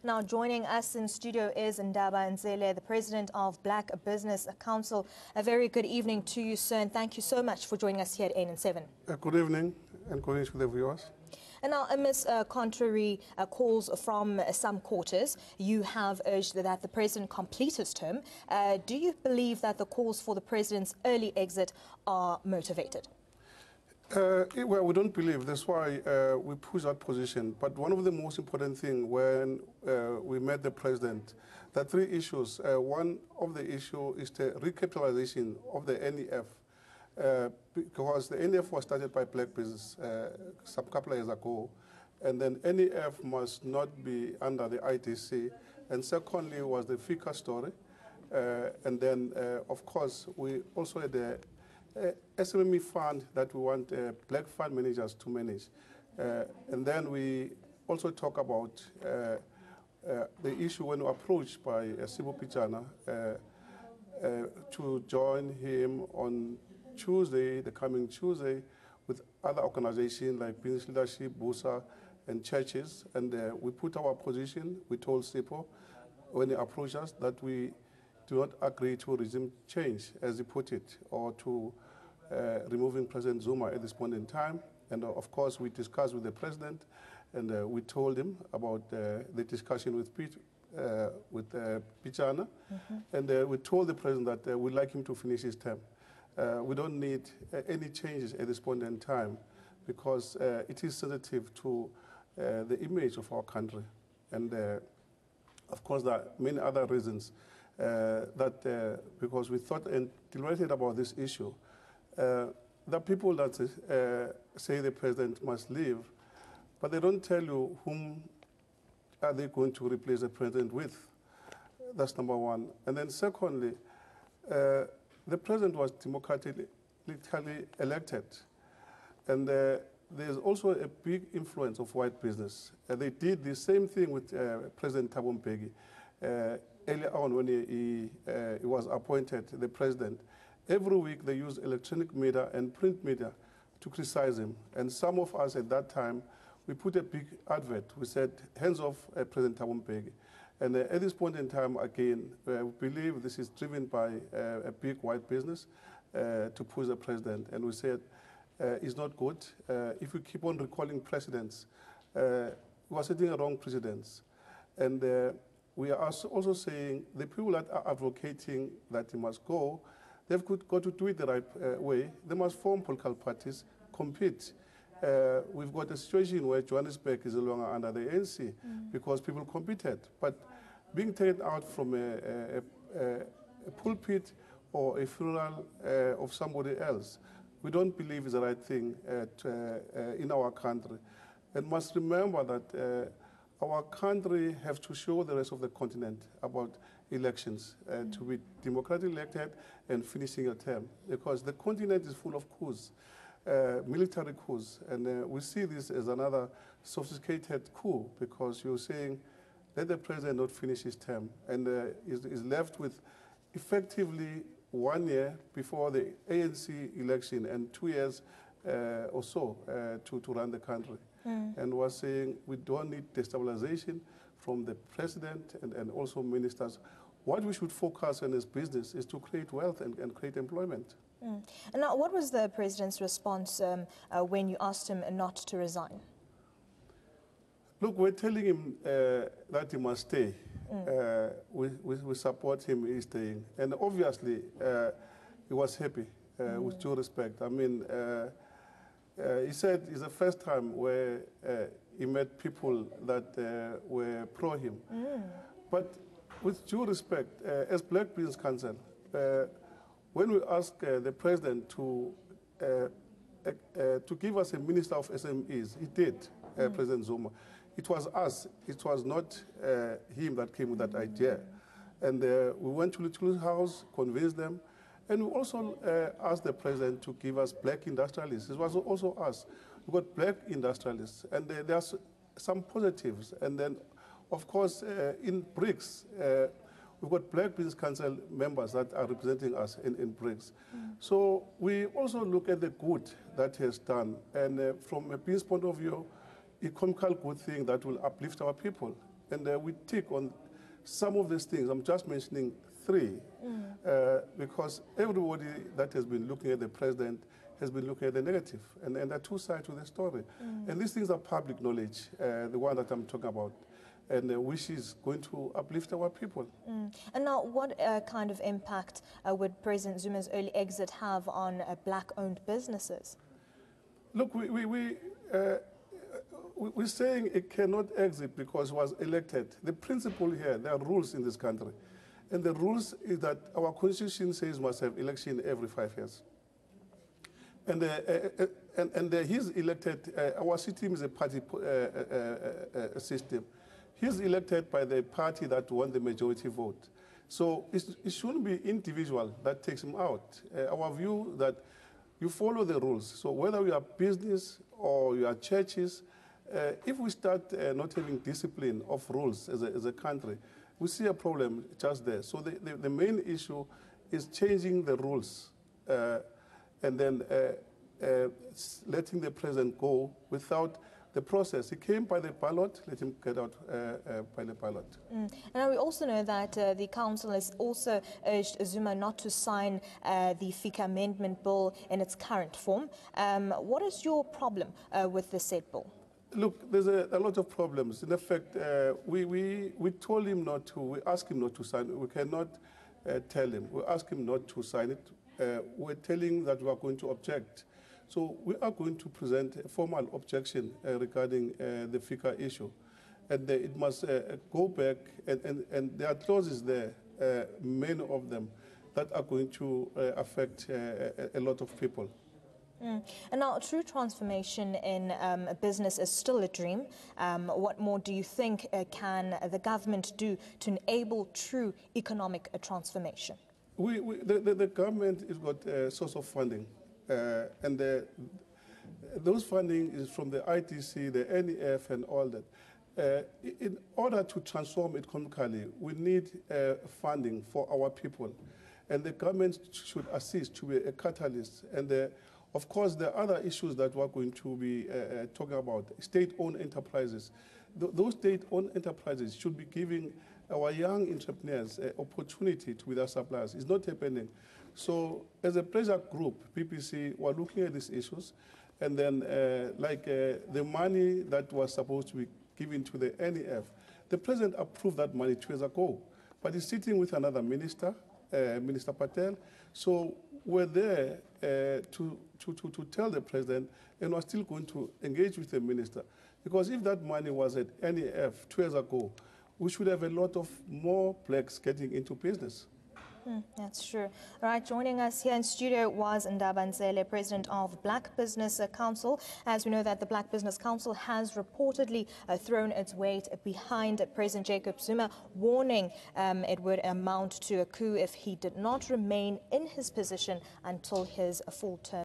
Now, joining us in studio is Ndaba Nzele, the president of Black Business Council. A very good evening to you, sir, and thank you so much for joining us here at 8 and 7. Good evening, and good evening to the viewers. And now, amidst contrary calls from some quarters, you have urged that the president complete his term. Do you believe that the calls for the president's early exit are motivated? Well, we don't believe. That's why we push that position. But one of the most important things when we met the president, there are three issues. One of the issues is the recapitalization of the NEF. Because the NEF was started by black business some couple of years ago, and then NEF must not be under the ITC. And secondly was the FICA story. And then, of course, we also had the SME fund that we want black fund managers to manage. And then we also talk about the issue when we were approached by Pityana to join him on Tuesday, the coming Tuesday, with other organizations like Business Leadership, BUSA, and churches. And we put our position. We told SIPO when they approached us that we do not agree to regime change, as he put it, or to removing President Zuma at this point in time. And of course, we discussed with the president, and we told him about the discussion with Pityana. And we told the president that we'd like him to finish his term. We don't need any changes at this point in time because it is sensitive to the image of our country. And of course, there are many other reasons that because we thought and deliberated about this issue. The people that say the president must leave, but they don't tell you whom are they going to replace the president with. That's number one. And then secondly, the president was democratically elected. And there's also a big influence of white business. They did the same thing with President Thabo Mbeki. Earlier on when he was appointed the president, every week they used electronic media and print media to criticize him. And some of us at that time, we put a big advert. We said, hands off President Thabo Mbeki. And at this point in time, again, we believe this is driven by a big white business to push the president. And we said, it's not good. If we keep on recalling precedents, we are setting wrong precedents. And we are also saying the people that are advocating that he must go, they've got to do it the right way. They must form political parties, compete. We've got a situation where Johannesburg is no longer under the ANC because people competed. But being taken out from a pulpit or a funeral of somebody else, we don't believe is the right thing in our country. And must remember that our country has to show the rest of the continent about elections, to be democratically elected and finishing a term, because the continent is full of coups. Military coups, and we see this as another sophisticated coup because you're saying let the president not finish his term and is left with effectively 1 year before the ANC election and 2 years or so to run the country. And we're saying we don't need destabilization from the president and also ministers. What we should focus on as business is to create wealth and create employment. And now, what was the president's response when you asked him not to resign? Look, we're telling him that he must stay. We support him in staying. And obviously, he was happy, with due respect. I mean, he said it's the first time where he met people that were pro him. But with due respect, as Black Business Council, when we asked the president to give us a minister of SMEs, he did, President Zuma. It was us. It was not him that came with that idea. And we went to the House, convinced them, and we also asked the president to give us black industrialists. It was also us. We got black industrialists, and there are some positives. And then, of course, in BRICS, we've got Black Business Council members that are representing us in BRICS. So we also look at the good that he has done. And from a business point of view, economical good thing that will uplift our people. And we tick on some of these things. I'm just mentioning three, because everybody that has been looking at the president has been looking at the negative. And there are two sides to the story. And these things are public knowledge, the one that I'm talking about, and which is going to uplift our people. And now, what kind of impact would President Zuma's early exit have on black-owned businesses? Look, we're saying it cannot exit because it was elected. The principle here, there are rules in this country. And the rules is that our constitution says must have election every 5 years. And he's elected, our system is a party system. He's elected by the party that won the majority vote. So it shouldn't be individual that takes him out. Our view that you follow the rules. So whether you are business or you are churches, if we start not having discipline of rules as a country, we see a problem just there. So the main issue is changing the rules and then letting the president go without the process. He came by the ballot, let him get out by the ballot. And we also know that the council has also urged Zuma not to sign the FICA amendment bill in its current form. What is your problem with the said bill? Look, there's a lot of problems. In effect, we told him not to, we asked him not to sign it. We cannot tell him. We asked him not to sign it. We're telling him that we are going to object. So we are going to present a formal objection regarding the FICA issue. And it must go back, and there are clauses there, many of them, that are going to affect a lot of people. And now, true transformation in a business is still a dream. What more do you think can the government do to enable true economic transformation? The government has got a source of funding. And those funding is from the ITC, the NEF, and all that. In order to transform economically, we need funding for our people. And the government should assist to be a catalyst. And of course, there are other issues that we're going to be talking about. State-owned enterprises. Those state-owned enterprises should be giving our young entrepreneurs an opportunity to be their suppliers. It's not happening. So as a pressure group, PPC, we're looking at these issues. And then the money that was supposed to be given to the NEF, the president approved that money 2 years ago. But he's sitting with another minister, Minister Patel. So we're there to tell the president, and we're still going to engage with the minister. Because if that money was at NEF 2 years ago, we should have a lot of more blacks getting into business. That's true. All right, joining us here in studio was Ndaba Nzele, President of Black Business Council. As we know that the Black Business Council has reportedly thrown its weight behind President Jacob Zuma, warning it would amount to a coup if he did not remain in his position until his full term.